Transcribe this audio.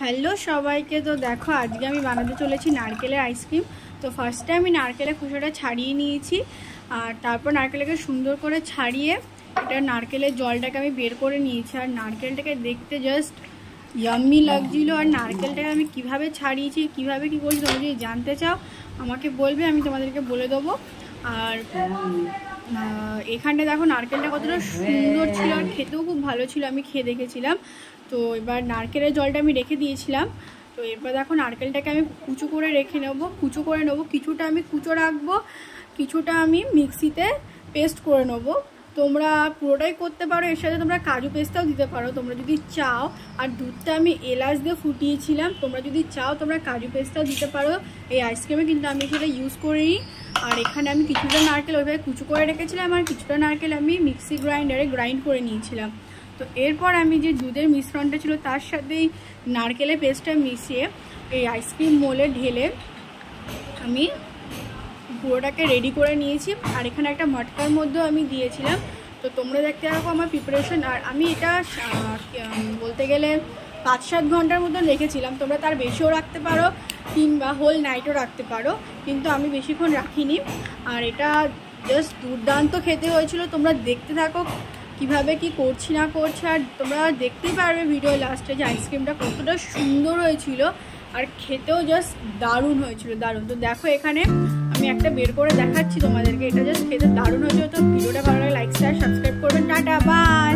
Hello সবাইকে। তো দেখো আজকে আমি বানাতে চলেছি নারকেলের আইসক্রিম। তো ফার্স্টে আমি নারকেলের খোসাটা ছাড়িয়ে নিয়েছি, আর তারপর নারকেলটাকে সুন্দর করে ছাড়িয়ে এটা নারকেলের জলটাকে আমি বের করে নিয়েছি। আর নারকেলটাকে দেখতে জাস্ট ইয়াম্মি লাগছিলো। আর নারকেলটাকে আমি কিভাবে ছাড়িয়েছি, কিভাবে কী করছি, তোমরা যদি জানতে চাও আমাকে বলবে, আমি তোমাদেরকে বলে দেবো। আর এখানটা দেখো নারকেলটা কতটা সুন্দর ছিল, আর খেতেও খুব ভালো ছিল, আমি খেয়ে দেখেছিলাম। তো এবার নারকেলের জলটা আমি রেখে দিয়েছিলাম। তো এবার দেখো নারকেলটাকে আমি কুচো করে রেখে নেবো, কুচো করে নেবো। কিছুটা আমি কুচো রাখবো, কিছুটা আমি মিক্সিতে পেস্ট করে নেবো। তোমরা পুরোটাই করতে পারো, এর সাথে তোমরা কাজু পেস্তাও দিতে পারো তোমরা যদি চাও। আর দুধটা আমি এলাচ দিয়ে ফুটিয়েছিলাম, তোমরা যদি চাও তোমরা কাজু পেস্তাও দিতে পারো এই আইসক্রিমে, কিন্তু আমি সেটা ইউজ করিনি। আর এখানে আমি কিছুটা নারকেল ওইভাবে কুচো করে রেখেছিলাম, আর কিছুটা নারকেল আমি মিক্সি গ্রাইন্ডারে গ্রাইন্ড করে নিয়েছিলাম। তো এরপর আমি যে দুধের মিশ্রণটা ছিল তার সাথেই নারকেলের পেস্টটা মিশিয়ে এই আইসক্রিম মোলে ঢেলে আমি পুরোটাকে রেডি করে নিয়েছি। আর এখানে একটা মটকার মধ্যেও আমি দিয়েছিলাম। তো তোমরা দেখতে থাকো আমার প্রিপারেশন। আর আমি এটা বলতে গেলে 5-7 ঘন্টার মতন রেখেছিলাম, তোমরা তার বেশিও রাখতে পারো কিংবা হোল নাইটও রাখতে পারো, কিন্তু আমি বেশিক্ষণ রাখিনি। আর এটা জাস্ট দুর্দান্ত খেতে হয়েছিল। তোমরা দেখতে থাকো কিভাবে কি করছি না করছি, আর তোমরা দেখতেই পারবে ভিডিও লাস্টে যে আইসক্রিমটা কতটা সুন্দর হয়েছিল, আর খেতেও জাস্ট দারুণ হয়েছিল, দারুণ। তো দেখো এখানে আমি একটা বের করে দেখাচ্ছি তোমাদেরকে, এটা জাস্ট খেতে দারুণ হয়েছিল। তো ভিডিওটা ভালো লাগে লাইক শেয়ার সাবস্ক্রাইব করবেন। Tata bye.